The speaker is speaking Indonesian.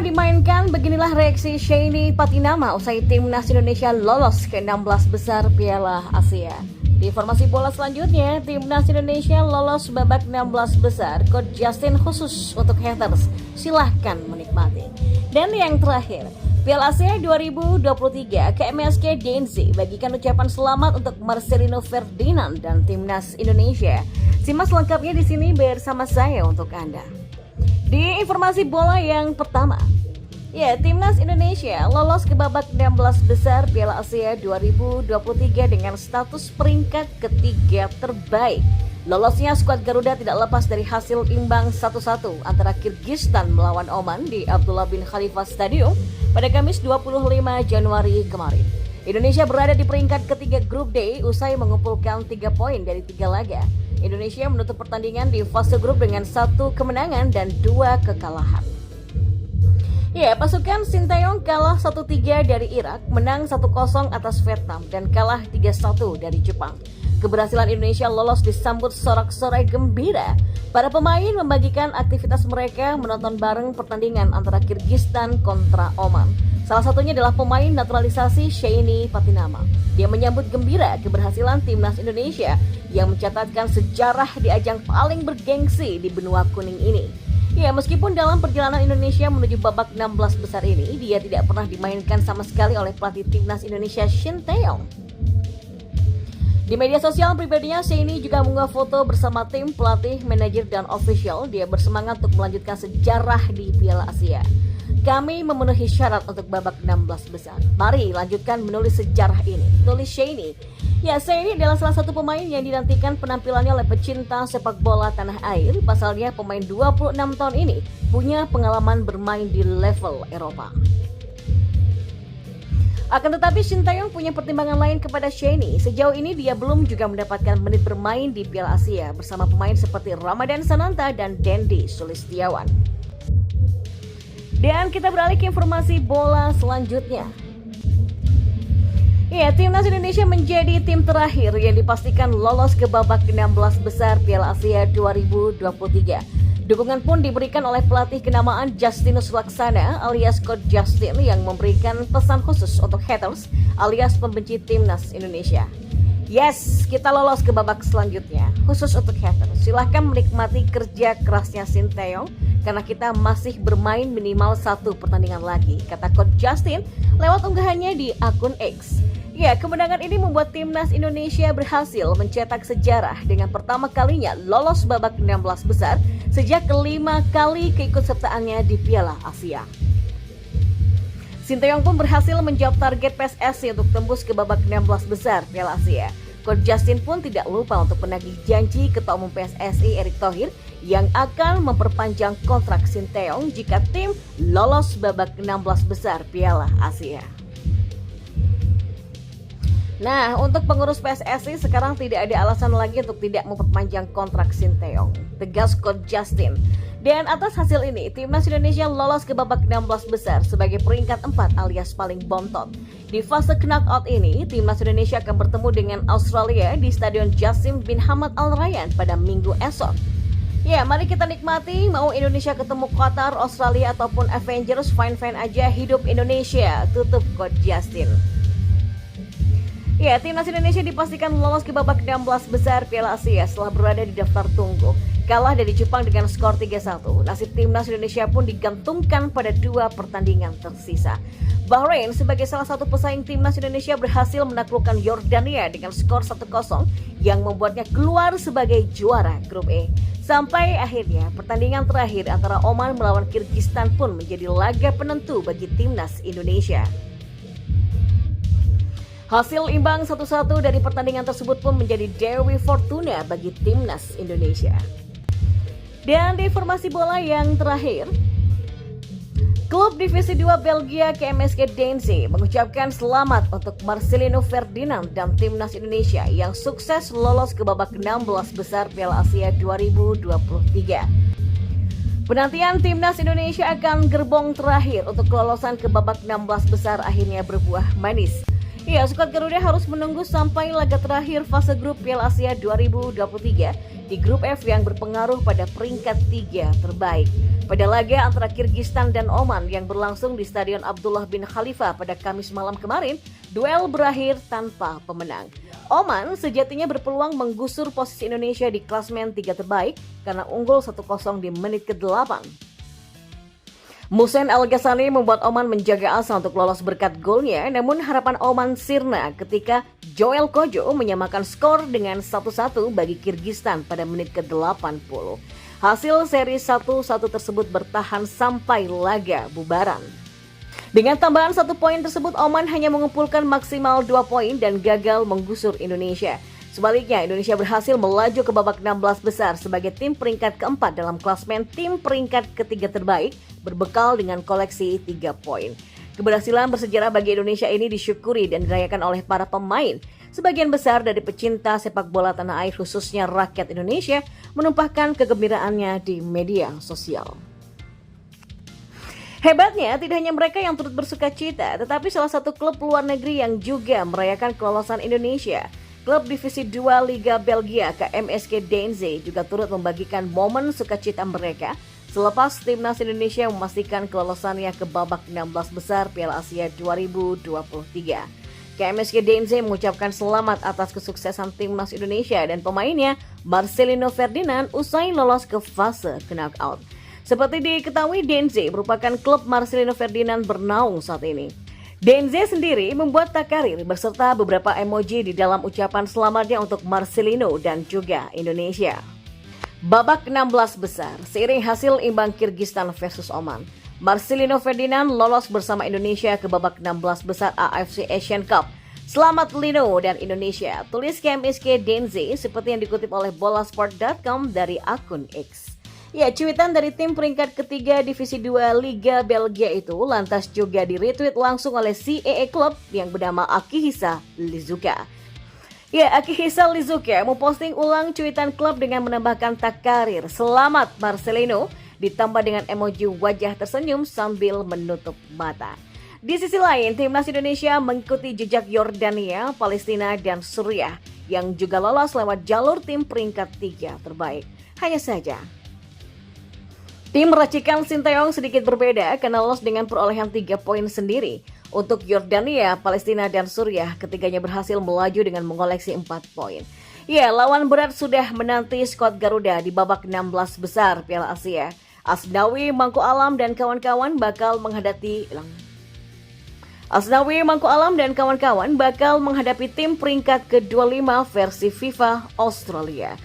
pernah dimainkan, beginilah reaksi Sheini Patinama usai timnas Indonesia lolos ke 16 besar Piala Asia. Di informasi bola selanjutnya, timnas Indonesia lolos babak 16 besar. Coach Justin khusus untuk haters, silahkan menikmati. Dan yang terakhir, Piala Asia 2023, KMSK Denzi bagikan ucapan selamat untuk Marcelino Ferdinand dan timnas Indonesia. Simak selengkapnya di sini bersama saya untuk Anda. Di informasi bola yang pertama, timnas Indonesia lolos ke babak 16 besar Piala Asia 2023 dengan status peringkat ketiga terbaik. Lolosnya skuad Garuda tidak lepas dari hasil imbang 1-1 antara Kyrgyzstan melawan Oman di Abdullah bin Khalifa Stadium pada Kamis 25 Januari kemarin. Indonesia berada di peringkat ketiga grup D usai mengumpulkan 3 poin dari 3 laga. Indonesia menutup pertandingan di fase grup dengan 1 kemenangan dan 2 kekalahan. Pasukan Sinteyong kalah 1-3 dari Irak, menang 1-0 atas Vietnam, dan kalah 3-1 dari Jepang. Keberhasilan Indonesia lolos disambut sorak-sorai gembira. Para pemain membagikan aktivitas mereka menonton bareng pertandingan antara Kyrgyzstan kontra Oman. Salah satunya adalah pemain naturalisasi Sheini Patinama. Dia menyambut gembira keberhasilan timnas Indonesia yang mencatatkan sejarah di ajang paling bergengsi di benua kuning ini. Meskipun dalam perjalanan Indonesia menuju babak 16 besar ini, dia tidak pernah dimainkan sama sekali oleh pelatih timnas Indonesia Shin Tae-yong. Di media sosial pribadinya, Sheini juga mengunggah foto bersama tim, pelatih, manajer, dan official. Dia bersemangat untuk melanjutkan sejarah di Piala Asia. Kami memenuhi syarat untuk babak 16 besar. Mari lanjutkan menulis sejarah ini, tulis Sheini. Sheini adalah salah satu pemain yang dinantikan penampilannya oleh pecinta sepak bola tanah air. Pasalnya pemain 26 tahun ini punya pengalaman bermain di level Eropa. Akan tetapi Shin Tae-yong punya pertimbangan lain kepada Sheini. Sejauh ini dia belum juga mendapatkan menit bermain di Piala Asia bersama pemain seperti Ramadan Sananta dan Dendi Sulistiawan. Dan kita beralih ke informasi bola selanjutnya. Timnas Indonesia menjadi tim terakhir yang dipastikan lolos ke babak 16 besar Piala Asia 2023. Dukungan pun diberikan oleh pelatih kenamaan Justinus Laksana alias Coach Justin yang memberikan pesan khusus untuk haters alias pembenci timnas Indonesia. Yes, kita lolos ke babak selanjutnya. Khusus untuk haters, silahkan menikmati kerja kerasnya Shin Tae-yong karena kita masih bermain minimal 1 pertandingan lagi, kata Coach Justin lewat unggahannya di akun X. Kemenangan ini membuat timnas Indonesia berhasil mencetak sejarah dengan pertama kalinya lolos babak 16 besar sejak kelima kali keikutsertaannya di Piala Asia. Shin Tae-yong pun berhasil menjawab target PSSI untuk tembus ke babak 16 besar Piala Asia. Coach Justin pun tidak lupa untuk menagih janji Ketua Umum PSSI Erick Thohir yang akan memperpanjang kontrak Shin Tae-yong jika tim lolos babak 16 besar Piala Asia. Nah, untuk pengurus PSSI sekarang tidak ada alasan lagi untuk tidak memperpanjang kontrak Shin Tae-yong, tegas Coach Justin. Dan atas hasil ini, timnas Indonesia lolos ke babak 16 besar sebagai peringkat 4 alias paling bontot. Di fase knockout ini, timnas Indonesia akan bertemu dengan Australia di Stadion Jassim bin Hamad Al Rayyan pada Minggu esok. Mari kita nikmati, mau Indonesia ketemu Qatar, Australia ataupun Avengers, fine-fine aja, hidup Indonesia, tutup Coach Justin. Timnas Indonesia dipastikan lolos ke babak 16 besar Piala Asia setelah berada di daftar tunggu. Kalah dari Jepang dengan skor 3-1. Nasib timnas Indonesia pun digantungkan pada 2 pertandingan tersisa. Bahrain sebagai salah satu pesaing timnas Indonesia berhasil menaklukkan Yordania dengan skor 1-0 yang membuatnya keluar sebagai juara grup E. Sampai akhirnya pertandingan terakhir antara Oman melawan Kyrgyzstan pun menjadi laga penentu bagi timnas Indonesia. Hasil imbang 1-1 dari pertandingan tersebut pun menjadi Dewi Fortuna bagi timnas Indonesia. Dan di informasi bola yang terakhir, klub divisi 2 Belgia KMSK Denzi mengucapkan selamat untuk Marcelino Ferdinand dan timnas Indonesia yang sukses lolos ke babak 16 besar Piala Asia 2023. Penantian timnas Indonesia akan gerbong terakhir untuk kelolosan ke babak 16 besar akhirnya berbuah manis. Skuad Garuda harus menunggu sampai laga terakhir fase grup Piala Asia 2023 di grup F yang berpengaruh pada peringkat 3 terbaik. pada laga antara Kirgistan dan Oman yang berlangsung di Stadion Abdullah bin Khalifa pada Kamis malam kemarin, duel berakhir tanpa pemenang. Oman sejatinya berpeluang menggusur posisi Indonesia di klasemen 3 terbaik karena unggul 1-0 di menit ke-8. Muhsin El-Ghassani membuat Oman menjaga asa untuk lolos berkat golnya, namun harapan Oman sirna ketika Joel Kojo menyamakan skor dengan 1-1 bagi Kirgistan pada menit ke-80. Hasil seri 1-1 tersebut bertahan sampai laga bubaran. Dengan tambahan 1 poin tersebut, Oman hanya mengumpulkan maksimal 2 poin dan gagal menggusur Indonesia. Sebaliknya, Indonesia berhasil melaju ke babak 16 besar sebagai tim peringkat keempat dalam klasemen tim peringkat ketiga terbaik berbekal dengan koleksi 3 poin. Keberhasilan bersejarah bagi Indonesia ini disyukuri dan dirayakan oleh para pemain. Sebagian besar dari pecinta sepak bola tanah air khususnya rakyat Indonesia menumpahkan kegembiraannya di media sosial. Hebatnya, tidak hanya mereka yang turut bersuka cita, tetapi salah satu klub luar negeri yang juga merayakan kelolosan Indonesia. Klub Divisi 2 Liga Belgia KMSK Deinze juga turut membagikan momen sukacita mereka selepas timnas Indonesia memastikan kelolosannya ke babak 16 besar Piala Asia 2023. KMSK Deinze mengucapkan selamat atas kesuksesan timnas Indonesia dan pemainnya Marcelino Ferdinand usai lolos ke fase knockout. Seperti diketahui, Deinze merupakan klub Marcelino Ferdinand bernaung saat ini. Deinze sendiri membuat takarir beserta beberapa emoji di dalam ucapan selamatnya untuk Marcelino dan juga Indonesia. Babak 16 besar, seiring hasil imbang Kirgistan versus Oman, Marcelino Ferdinand lolos bersama Indonesia ke babak 16 besar AFC Asian Cup. Selamat Lino dan Indonesia, tulis KMSK Deinze seperti yang dikutip oleh bolasport.com dari akun X. Ya, cuitan dari tim peringkat ketiga Divisi 2 Liga Belgia itu lantas juga di-retweet langsung oleh CEE Club yang bernama Akihisa Lizuka. Ya, Akihisa Lizuka memposting ulang cuitan klub dengan menambahkan takarir "Selamat Marcelino" ditambah dengan emoji wajah tersenyum sambil menutup mata. Di sisi lain, timnas Indonesia mengikuti jejak Yordania, Palestina, dan Suriah yang juga lolos lewat jalur tim peringkat 3 terbaik. Hanya saja, tim racikan Sinteyong sedikit berbeda karena lolos dengan perolehan 3 poin sendiri. Untuk Yordania, Palestina, dan Suriah, ketiganya berhasil melaju dengan mengoleksi 4 poin. Ya, lawan berat sudah menanti skuad Garuda di babak 16 besar Piala Asia. Asnawi Mangku Alam dan kawan-kawan bakal menghadapi tim peringkat ke-25 versi FIFA Australia.